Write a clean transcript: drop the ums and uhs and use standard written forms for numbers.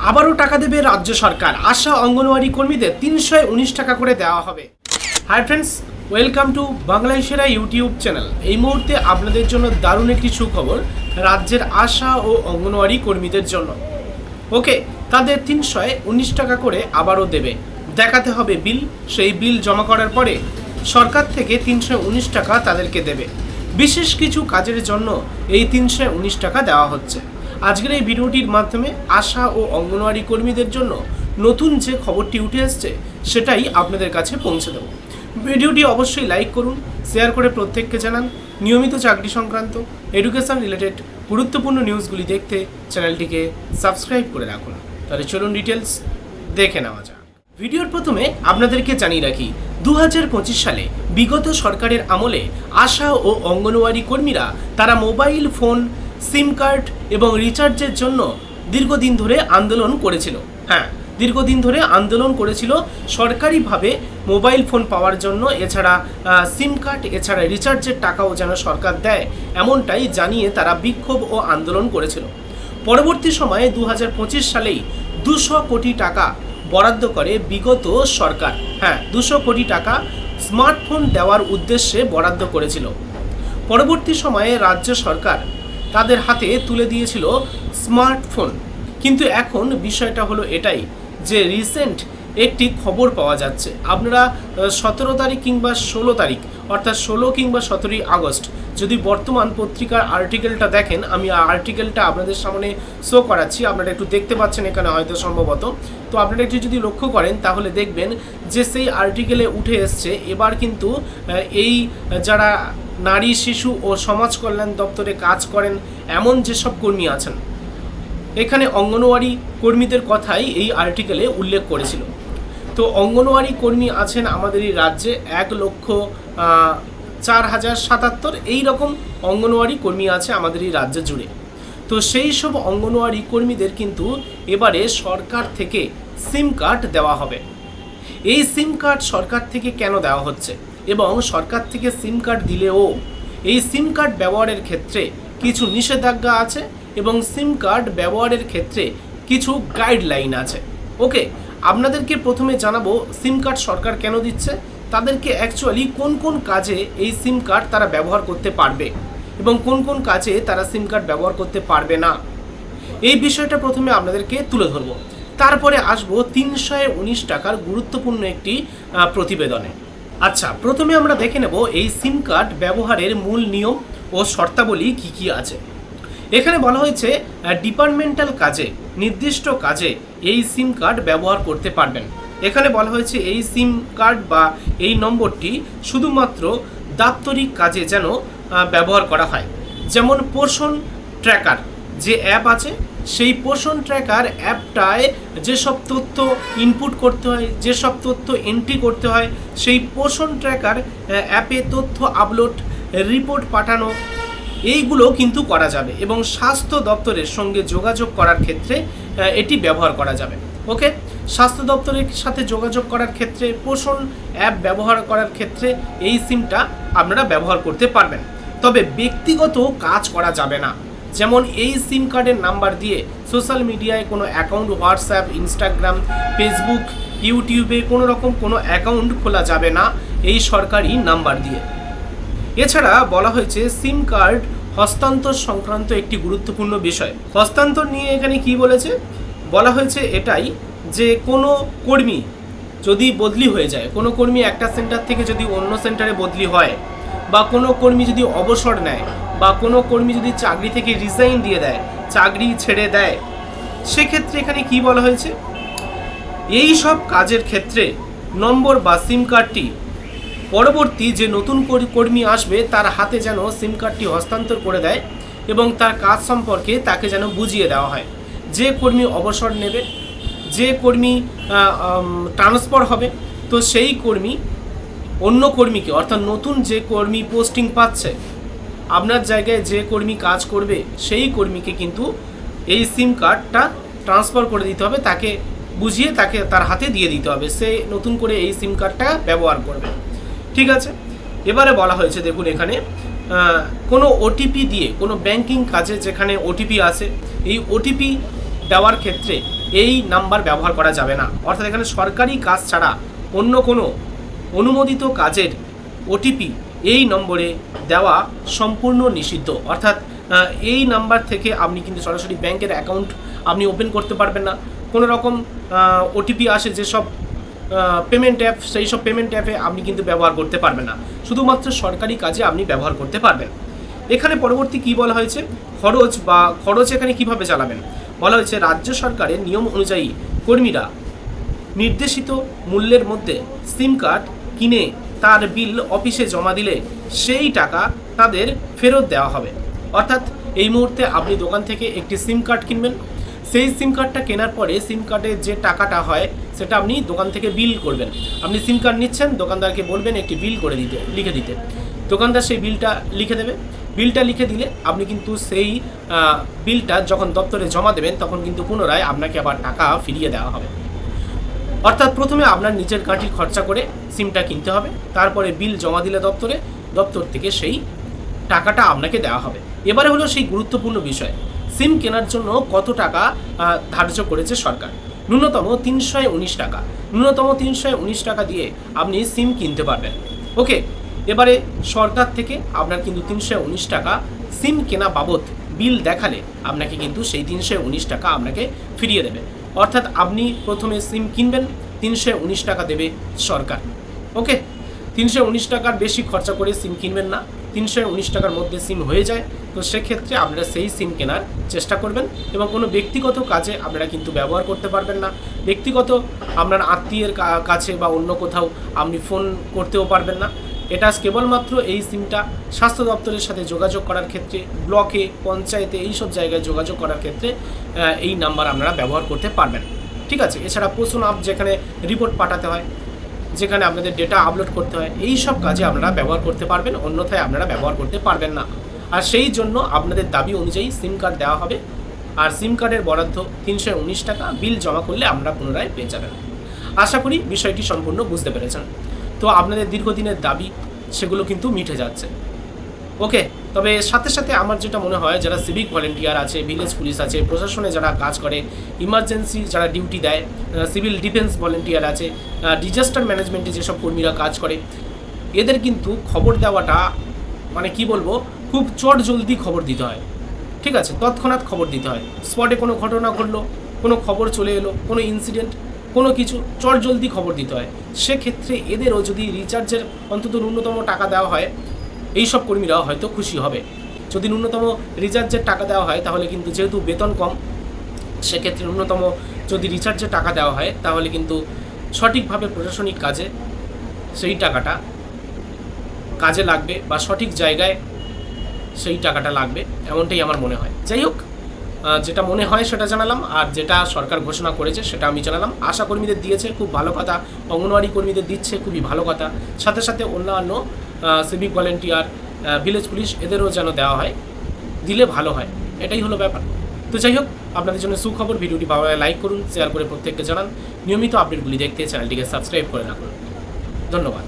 আবারও টাকা দেবে রাজ্য সরকার। আশা অঙ্গনওয়াড়ি কর্মীদের 319 টাকা করে দেওয়া হবে। হাই ফ্রেন্ডস, ওয়েলকাম টু বাংলায় সেরা ইউটিউব চ্যানেল। এই মুহূর্তে আপনাদের জন্য দারুণ একটি সুখবর রাজ্যের আশা ও অঙ্গনওয়াড়ি কর্মীদের জন্য। ওকে, তাদের 319 টাকা করে আবারও দেবে। দেখাতে হবে বিল, সেই বিল জমা করার পরে সরকার থেকে 319 টাকা তাদেরকে দেবে। বিশেষ কিছু কাজের জন্য এই 319 টাকা দেওয়া হচ্ছে। আজকের এই ভিডিওটির মাধ্যমে আশা ও অঙ্গনওয়াড়ি কর্মীদের জন্য নতুন যে খবরটি উঠে এসছে সেটাই আপনাদের কাছে পৌঁছে দেব। ভিডিওটি অবশ্যই লাইক করুন, শেয়ার করে প্রত্যেককে জানান। নিয়মিত চাকরি সংক্রান্ত এডুকেশন রিলেটেড গুরুত্বপূর্ণ নিউজগুলি দেখতে চ্যানেলটিকে সাবস্ক্রাইব করে রাখুন। তাহলে চলুন ডিটেলস দেখে নেওয়া যাক। ভিডিওর প্রথমে আপনাদেরকে জানিয়ে রাখি, 2025 সালে বিগত সরকারের আমলে আশা ও অঙ্গনওয়াড়ি কর্মীরা তারা মোবাইল ফোন, সিম কার্ড এবং রিচার্জের জন্য দীর্ঘদিন ধরে আন্দোলন করেছিল। দীর্ঘদিন ধরে আন্দোলন করেছিল সরকারিভাবে মোবাইল ফোন পাওয়ার জন্য, এছাড়া সিম কার্ড, এছাড়া রিচার্জের টাকাও যেন সরকার দেয়, এমনটাই জানিয়ে তারা বিক্ষোভ ও আন্দোলন করেছিল। পরবর্তী সময়ে 2025 সালেই 200 কোটি টাকা বরাদ্দ করে বিগত সরকার। 200 কোটি টাকা স্মার্টফোন দেওয়ার উদ্দেশ্যে বরাদ্দ করেছিল। পরবর্তী সময়ে রাজ্য সরকার তাদের হাতে তুলে দিয়েছিল স্মার্টফোন। কিন্তু এখন বিষয়টা হলো এটাই যে রিসেন্ট একটি খবর পাওয়া যাচ্ছে। আপনারা 17 তারিখ কিংবা 16 তারিখ, অর্থাৎ 16 কিংবা 17 আগস্ট যদি বর্তমান পত্রিকার আর্টিকেলটা দেখেন, আমি আর্টিকেলটা আপনাদের সামনে শো করাচ্ছি, আপনারা একটু দেখতে পাচ্ছেন এখানে হয়তো সম্ভবত। তো আপনারা একটু যদি লক্ষ্য করেন তাহলে দেখবেন যে সেই আর্টিকেলে উঠে এসছে এবার কিন্তু এই যারা নারী, শিশু ও সমাজ কল্যাণ দপ্তরে কাজ করেন এমন যেসব কর্মী আছেন, এখানে অঙ্গনওয়াড়ি কর্মীদের কথাই এই আর্টিকেলে উল্লেখ করেছিল। তো অঙ্গনওয়াড়ি কর্মী আছেন আমাদের এই রাজ্যে 1,04,077 এই রকম অঙ্গনওয়াড়ি কর্মী আছে আমাদের এই রাজ্য জুড়ে। তো সেই সব অঙ্গনওয়াড়ি কর্মীদের কিন্তু এবারে সরকার থেকে সিম কার্ড দেওয়া হবে। এই সিম কার্ড সরকার থেকে কেন দেওয়া হচ্ছে এবং সরকার থেকে সিম কার্ড দিলেও এই সিম কার্ড ব্যবহারের ক্ষেত্রে কিছু নিষেধাজ্ঞা আছে এবং সিম কার্ড ব্যবহারের ক্ষেত্রে কিছু গাইডলাইন আছে। ওকে, আপনাদেরকে প্রথমে জানাবো সিম কার্ড সরকার কেন দিচ্ছে, তাদেরকে অ্যাকচুয়ালি কোন কোন কাজে এই সিম কার্ড তারা ব্যবহার করতে পারবে এবং কোন কোন কাজে তারা সিম কার্ড ব্যবহার করতে পারবে না, এই বিষয়টা প্রথমে আপনাদেরকে তুলে ধরবো। তারপরে আসবো 319 টাকার গুরুত্বপূর্ণ একটি প্রতিবেদনে। আচ্ছা, প্রথমে আমরা দেখে নেব এই সিম কার্ড ব্যবহারের মূল নিয়ম ও শর্তাবলী কি কি আছে। এখানে বলা হয়েছে ডিপার্টমেন্টাল কাজে, নির্দিষ্ট কাজে এই সিম কার্ড ব্যবহার করতে পারবেন। এখানে বলা হয়েছে এই সিম কার্ড বা এই নম্বরটি শুধুমাত্র দাপ্তরিক কাজে যেন ব্যবহার করা হয়। যেমন পোষণ ট্র্যাকার যে অ্যাপ আছে, সেই পোষণ ট্র্যাকার অ্যাপটায় যেসব তথ্য ইনপুট করতে হয়, যেসব তথ্য এন্ট্রি করতে হয়, সেই পোষণ ট্র্যাকার অ্যাপে তথ্য আপলোড, রিপোর্ট পাঠানো, এইগুলো কিন্তু করা যাবে এবং স্বাস্থ্য দপ্তরের সঙ্গে যোগাযোগ করার ক্ষেত্রে এটি ব্যবহার করা যাবে। ওকে, স্বাস্থ্য দপ্তরের সাথে যোগাযোগ করার ক্ষেত্রে, পোষণ অ্যাপ ব্যবহার করার ক্ষেত্রে এই সিমটা আপনারা ব্যবহার করতে পারবেন। তবে ব্যক্তিগত কাজ করা যাবে না। যেমন এই সিম কার্ডের নাম্বার দিয়ে সোশ্যাল মিডিয়ায় কোনো অ্যাকাউন্ট, হোয়াটসঅ্যাপ, ইনস্টাগ্রাম, ফেসবুক, ইউটিউবে কোনো রকম কোনো অ্যাকাউন্ট খোলা যাবে না এই সরকারি নাম্বার দিয়ে। এছাড়া বলা হয়েছে সিম কার্ড হস্তান্তর সংক্রান্ত একটি গুরুত্বপূর্ণ বিষয়। হস্তান্তর নিয়ে এখানে কি বলেছে, বলা হয়েছে এটাই যে কোনো কর্মী যদি বদলি হয়ে যায়, কোনো কর্মী একটা সেন্টার থেকে যদি অন্য সেন্টারে বদলি হয়, বা কোনো কর্মী যদি অবসর নেয়, বা কোনো কর্মী যদি চাকরি থেকে রিজাইন দিয়ে দেয়, চাকরি ছেড়ে দেয়, সেক্ষেত্রে এখানে কি বলা হয়েছে, এই সব কাজের ক্ষেত্রে নম্বর বা সিম কার্ডটি পরবর্তী যে নতুন কর্মী আসবে তার হাতে যেন সিম কার্ডটি হস্তান্তর করে দেয় এবং তার কাজ সম্পর্কে তাকে যেন বুঝিয়ে দেওয়া হয়। যে কর্মী অবসর নেবে, যে কর্মী ট্রান্সফার হবে, তো সেই কর্মী অন্য কর্মীকে, অর্থাৎ নতুন যে কর্মী পোস্টিং পাচ্ছে, আপনার জায়গায় যে কর্মী কাজ করবে সেই কর্মীকে কিন্তু এই সিম কার্ডটা ট্রান্সফার করে দিতে হবে, তাকে বুঝিয়ে তাকে তার হাতে দিয়ে দিতে হবে, সে নতুন করে এই সিম কার্ডটা ব্যবহার করবে। ঠিক আছে, এবারে বলা হয়েছে দেখুন এখানে কোনো ওটিপি দিয়ে, কোনো ব্যাংকিং কাজে যেখানে ওটিপি আসে, এই ওটিপি দেওয়ার ক্ষেত্রে এই নাম্বার ব্যবহার করা যাবে না। অর্থাৎ এখানে সরকারি কাজ ছাড়া অন্য কোনো অনুমোদিত কাজের ওটিপি এই নম্বরে দেওয়া সম্পূর্ণ নিষিদ্ধ। অর্থাৎ এই নাম্বার থেকে আপনি কিন্তু সরাসরি ব্যাংকের অ্যাকাউন্ট আপনি ওপেন করতে পারবেন না। কোনো রকম ওটিপি আসে যেসব পেমেন্ট অ্যাপ, সেই সব পেমেন্ট অ্যাপে আপনি কিন্তু ব্যবহার করতে পারবেন না। শুধুমাত্র সরকারি কাজে আপনি ব্যবহার করতে পারবেন। এখানে পরবর্তী কি বলা হয়েছে, খরচ এখানে কিভাবে চালাবেন বলা হয়েছে, রাজ্য সরকারের নিয়ম অনুযায়ী কর্মীরা নির্দেশিত মূল্যের মধ্যে সিম কার্ড কিনে তার বিল অফিসে জমা দিলে সেই টাকা তাদের ফেরত দেওয়া হবে। অর্থাৎ এই মুহূর্তে আপনি দোকান থেকে একটি সিম কার্ড কিনবেন, সেই সিম কার্ডটা কেনার পরে সিম কার্ডের যে টাকাটা হয় সেটা আপনি দোকান থেকে বিল করবেন। আপনি সিম কার্ড নিচ্ছেন, দোকানদারকে বলবেন একটি বিল করে লিখে দিতে, দোকানদার সেই বিলটা লিখে দেবে। বিলটা লিখে দিলে আপনি কিন্তু সেই বিলটা যখন দপ্তরে জমা দেবেন তখন কিন্তু পুনরায় আপনাকে আবার টাকা ফিরিয়ে দেওয়া হবে। অর্থাৎ প্রথমে আপনার নিজের কাঠির খরচা করে সিমটা কিনতে হবে, তারপরে বিল জমা দিলে দপ্তর থেকে সেই টাকাটা আপনাকে দেওয়া হবে। এবারে হলো সেই গুরুত্বপূর্ণ বিষয়, সিম কেনার জন্য কত টাকা ধার্য করেছে সরকার। ন্যূনতম 319 টাকা, ন্যূনতম 319 টাকা দিয়ে আপনি সিম কিনতে পারবেন। ওকে, এবারে সরকার থেকে আপনার কিন্তু 319 টাকা সিম কেনা বাবদ বিল দেখালে আপনাকে কিন্তু সেই 319 টাকা আপনাকে ফিরিয়ে দেবে। অর্থাৎ আপনি প্রথমে সিম কিনবেন, 319 টাকা দেবে সরকার। ওকে, 319 টাকার বেশি খরচা করে সিম কিনবেন না, 319 টাকার মধ্যে সিম হয়ে যায় তো সেক্ষেত্রে আপনারা সেই সিম কেনার চেষ্টা করবেন। এবং কোনো ব্যক্তিগত কাজে আপনারা কিন্তু ব্যবহার করতে পারবেন না, ব্যক্তিগত আপনার আত্মীয়ের কাছে বা অন্য কোথাও আপনি ফোন করতেও পারবেন না। এটা কেবলমাত্র এই সিমটা স্বাস্থ্য দপ্তরের সাথে যোগাযোগ করার ক্ষেত্রে, ব্লকে, পঞ্চায়েতে এইসব জায়গায় যোগাযোগ করার ক্ষেত্রে এই নাম্বার আপনারা ব্যবহার করতে পারবেন। ঠিক আছে, এছাড়া পোষণ আপ যেখানে রিপোর্ট পাঠাতে হয়, যেখানে আপনাদের ডেটা আপলোড করতে হয়, এই সব কাজে আপনারা ব্যবহার করতে পারবেন, অন্যথায় আপনারা ব্যবহার করতে পারবেন না। আর সেই জন্য আপনাদের দাবি অনুযায়ী সিম কার্ড দেওয়া হবে, আর সিম কার্ডের বরাদ্দ 319 টাকা, বিল জমা করলে আমরা পুনরায় পেয়ে যাবেন। আশা করি বিষয়টি সম্পূর্ণ বুঝতে পেরেছেন। তো আপনাদের দীর্ঘদিনের দাবি সেগুলো কিন্তু মিটে যাচ্ছে। ওকে, তবে সাথে সাথে আমার যেটা মনে হয়, যারা সিভিক ভলেন্টিয়ার আছে, ভিলেজ পুলিশ আছে, প্রশাসনে যারা কাজ করে, ইমার্জেন্সি যারা ডিউটি দেয়, সিভিল ডিফেন্স ভলেন্টিয়ার আছে, ডিজাস্টার ম্যানেজমেন্টে যেসব কর্মীরা কাজ করে, এদের কিন্তু খবর দেওয়াটা মানে কি বলবো, খুব চটজলদি খবর দিতে হয়। ঠিক আছে, তৎক্ষণাৎ খবর দিতে হয়। স্পটে কোনো ঘটনা ঘটলো, কোনো খবর চলে এলো, কোনো ইনসিডেন্ট, কোনো কিছু চটজলদি খবর দিতে হয়। সেক্ষেত্রে এদেরও যদি রিচার্জের অন্তত ন্যূনতম টাকা দেওয়া হয়, এই সব কর্মীরা হয়তো খুশি হবে। যদি ন্যূনতম রিচার্জের টাকা দেওয়া হয় তাহলে কিন্তু, যেহেতু বেতন কম, সেক্ষেত্রে ন্যূনতম যদি রিচার্জের টাকা দেওয়া হয় তাহলে কিন্তু সঠিকভাবে প্রশাসনিক কাজে সেই টাকাটা কাজে লাগবে বা সঠিক জায়গায় সেই টাকাটা লাগবে, এমনটাই আমার মনে হয়। যাই হোক, যেটা মনে হয় সেটা জানালাম, আর যেটা সরকার ঘোষণা করেছে সেটা আমি জানালাম। আশা কর্মীদের দিয়েছে, খুব ভালো কথা। অঙ্গনওয়াড়ি কর্মীদের দিচ্ছে, খুবই ভালো কথা। সাথে সাথে অন্যান্য সিভিক ভলেন্টিয়ার, ভিলেজ পুলিশ, এদেরও যেন দেওয়া হয়, দিলে ভালো হয়, এটাই হলো ব্যাপার। তো যাই হোক, আপনাদের জন্য সুখবর। ভিডিওটি ভালো লাগে লাইক করুন, শেয়ার করে প্রত্যেককে জানান। নিয়মিত আপডেটগুলি দেখতে চ্যানেলটিকে সাবস্ক্রাইব করে রাখুন। ধন্যবাদ।